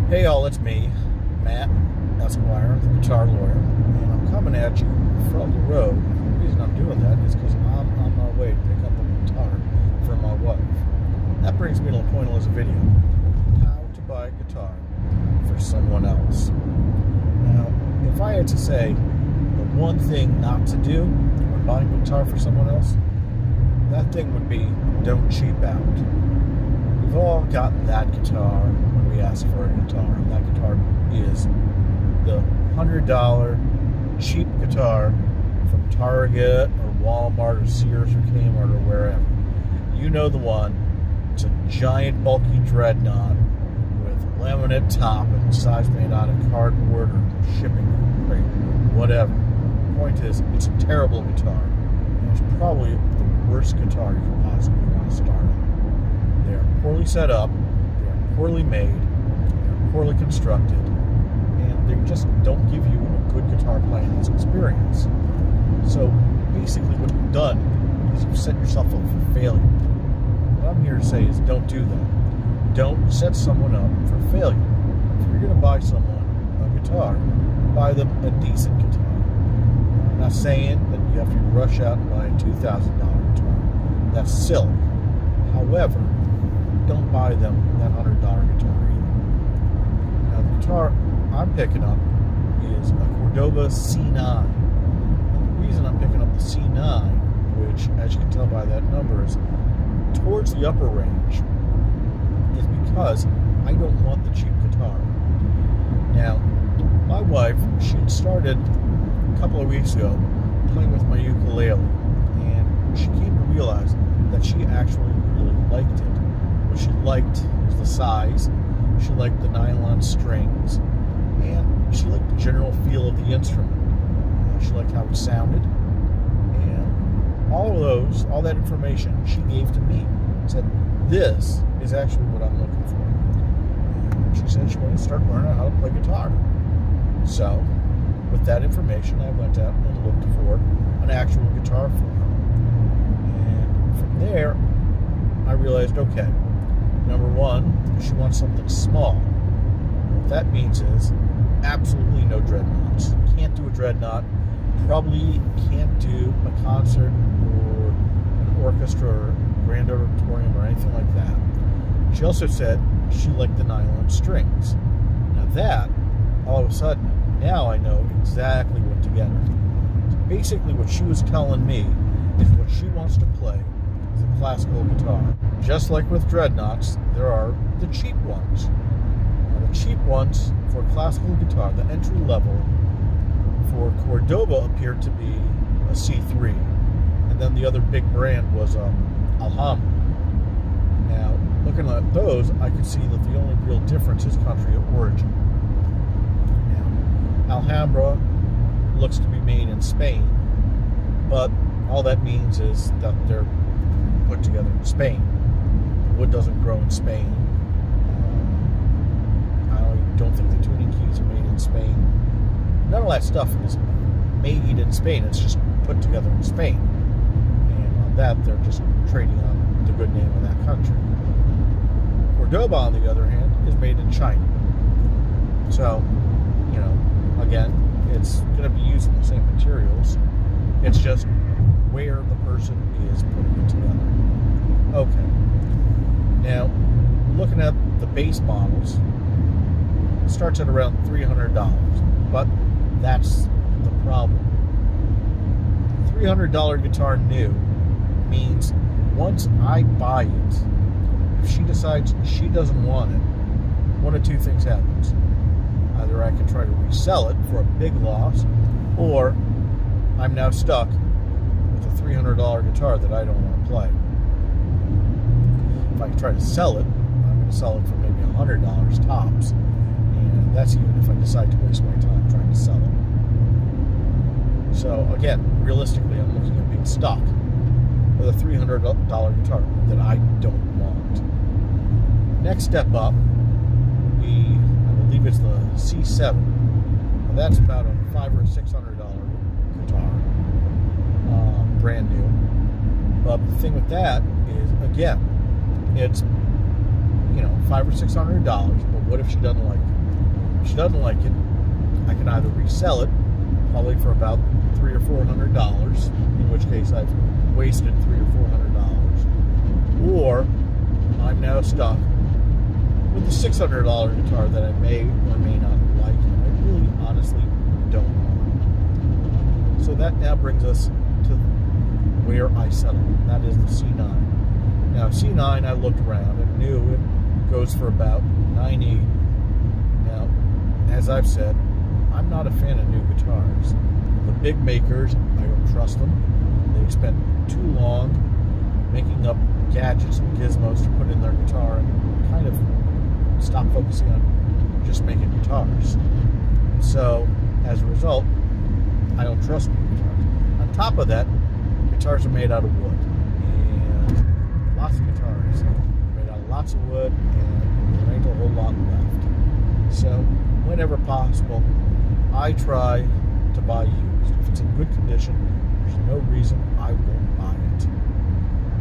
Hey all, it's me, Matt Esquire, the guitar lawyer, and I'm coming at you from the road. The reason I'm doing that is because I'm on my way to pick up a guitar for my wife. That brings me to the point of this video: how to buy a guitar for someone else. Now, if I had to say the one thing not to do when buying a guitar for someone else, that thing would be don't cheap out. We've all gotten that guitar when we ask for a guitar, and that guitar is the $100 cheap guitar from Target or Walmart or Sears or Kmart or wherever. You know the one. It's a giant bulky dreadnought with a laminate top and size made out of cardboard or shipping crate, whatever. The point is, it's a terrible guitar. And it's probably the worst guitar you could possibly want to start on. They are poorly set up, they are poorly made, they are poorly constructed, and they just don't give you a good guitar playing experience. So basically what you've done is you've set yourself up for failure. What I'm here to say is don't do that. Don't set someone up for failure. If you're going to buy someone a guitar, buy them a decent guitar. I'm not saying that you have to rush out and buy a $2,000 guitar. That's silly. However, don't buy them that $100 guitar either. Now, the guitar I'm picking up is a Cordoba C9. And the reason I'm picking up the C9, which, as you can tell by that number, is towards the upper range, is because I don't want the cheap guitar. Now, my wife, she had started a couple of weeks ago playing with my ukulele, and she came to realize that she actually really liked it. What she liked was the size, she liked the nylon strings, and she liked the general feel of the instrument. She liked how it sounded, and all that information she gave to me. Said, this is actually what I'm looking for. And she said she wanted to start learning how to play guitar. So, with that information, I went out and looked for an actual guitar for her. And from there, I realized, okay, number one, she wants something small. What that means is absolutely no dreadnoughts. Can't do a dreadnought. Probably can't do a concert or an orchestra or grand auditorium or anything like that. She also said she liked the nylon strings. Now that, all of a sudden, now I know exactly what to get her. So basically what she was telling me is what she wants to play is a classical guitar. Just like with dreadnoughts, there are the cheap ones. Now, the cheap ones for classical guitar, the entry level for Cordoba appeared to be a C3. And then the other big brand was Alhambra. Now, looking at those, I could see that the only real difference is country of origin. Now, Alhambra looks to be made in Spain, but all that means is that they're put together in Spain. Wood doesn't grow in Spain. I don't think the tuning keys are made in Spain. None of that stuff is made in Spain. It's just put together in Spain. And on that, they're just trading on the good name of that country. Cordoba, on the other hand, is made in China. So, you know, again, it's going to be using the same materials. It's just where the person is putting it together. Okay. Now, looking at the base models, it starts at around $300. But that's the problem. $300 guitar new means once I buy it, if she decides she doesn't want it, one of two things happens. Either I can try to resell it for a big loss, or I'm now stuck with a $300 guitar that I don't want to play. If I try to sell it, I'm going to sell it for maybe $100 tops, and that's even if I decide to waste my time trying to sell it. So again, realistically, I'm looking at being stuck with a $300 guitar that I don't want. Next step up would be, I believe it's the C7. Now that's about a $500 or $600 guitar, brand new. But the thing with that is, again, it's $500 or $600. But what if she doesn't like it? If she doesn't like it, I can either resell it, probably for about $300 or $400, in which case I've wasted $300 or $400, or I'm now stuck with a $600 guitar that I may or may not like, and I really honestly don't want. So that now brings us to where I settled, and that is the C9. Now C9, I looked around and knew it goes for about $980. Now, as I've said, I'm not a fan of new guitars. The big makers, I don't trust them. They spend too long making up gadgets and gizmos to put in their guitar and kind of stop focusing on just making guitars. So, as a result, I don't trust new guitars. On top of that, guitars are made out of wood. And lots of guitars are made out of lots of wood, and there ain't a whole lot left. So, whenever possible, I try to buy used. If it's in good condition, there's no reason I won't buy it.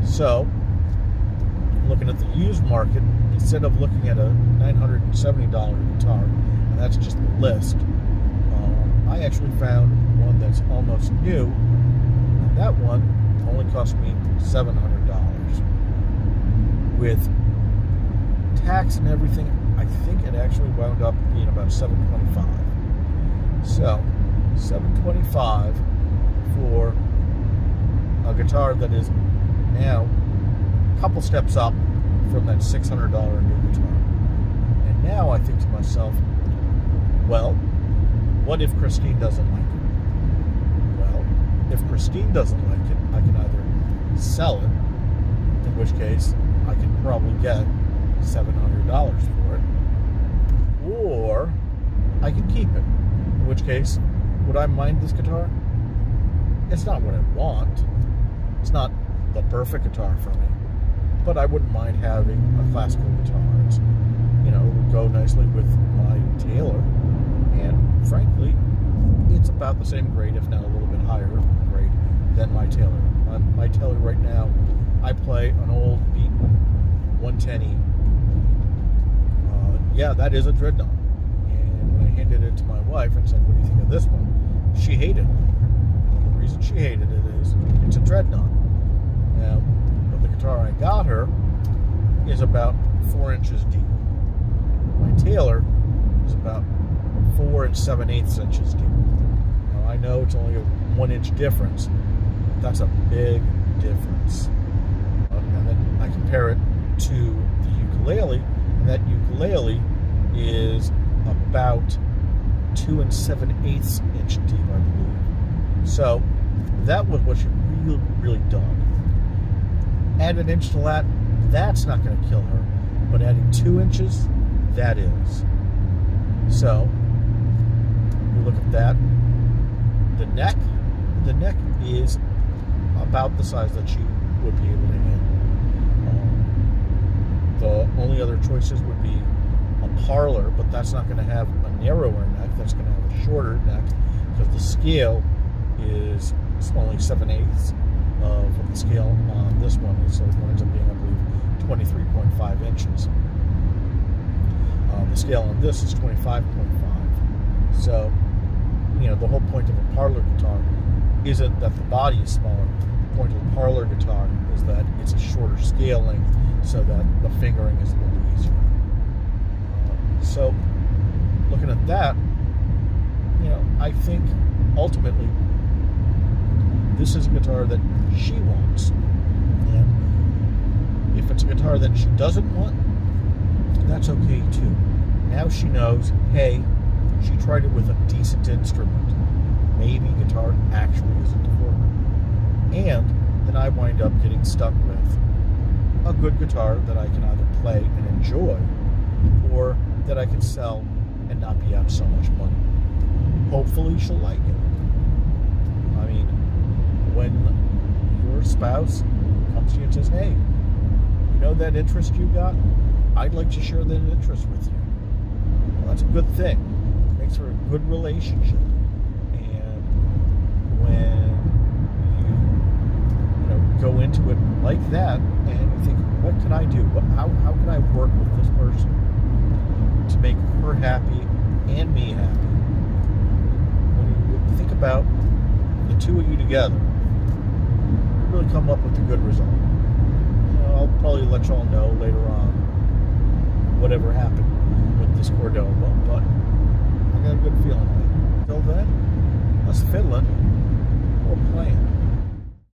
So, looking at the used market, instead of looking at a $970 guitar, and that's just the list, I actually found one that's almost new, and that one only cost me $700. With tax and everything, I think it actually wound up being about $725. So, $725 for a guitar that is now a couple steps up from that $600 new guitar. And now I think to myself, well, what if Christine doesn't like it? Well, if Christine doesn't like it, I can either sell it, in which case I can probably get $700 for it, or I can keep it, in which case, would I mind this guitar? It's not what I want. It's not the perfect guitar for me, but I wouldn't mind having a classical guitar. It's, you know, it would go nicely with my Taylor, and frankly, it's about the same grade, if not a little bit higher grade than my Taylor. My Taylor right now, I play an old beaten 110E. Yeah, that is a Dreadnought. And when I handed it to my wife and said, what do you think of this one? She hated it. And the reason she hated it is it's a Dreadnought. Now, but the guitar I got her is about 4 inches deep. My Taylor is about 4 7/8 inches deep. Now, I know it's only a 1 inch difference, but that's a big difference. And then I compare it to the ukulele, and that ukulele is about 2 7/8 inch deep, I believe. So that was what she really, really dug. Add an inch to that, that's not going to kill her. But adding 2 inches, that is. So we look at that. The neck is about the size that she would be able to handle. The only other choices would be a Parlor, but that's not going to have a narrower neck. That's going to have a shorter neck because the scale is only 7/8 of the scale on this one, so it winds up being, I believe, 23.5 inches. The scale on this is 25.5. So, you know, the whole point of a Parlor guitar isn't that the body is smaller. The point of a Parlor guitar is that it's a shorter scale length so that the fingering is a little easier. So, looking at that, you know, I think ultimately this is a guitar that she wants. And if it's a guitar that she doesn't want, that's okay too. Now she knows, hey, she tried it with a decent instrument. Maybe guitar actually isn't for her. And then I wind up getting stuck with a good guitar that I can either play and enjoy, or that I can sell and not be out so much money. Hopefully she'll like it. I mean, when your spouse comes to you and says, hey, you know that interest you got? I'd like to share that interest with you. Well, that's a good thing. It makes for a good relationship. And when you know, go into it like that, and you think, what can I do? How can I work with this person? to make her happy and me happy. When you think about the two of you together, you really come up with a good result. I'll probably let y'all know later on whatever happened with this Cordova, but I got a good feeling about it. Until then, let's fiddling.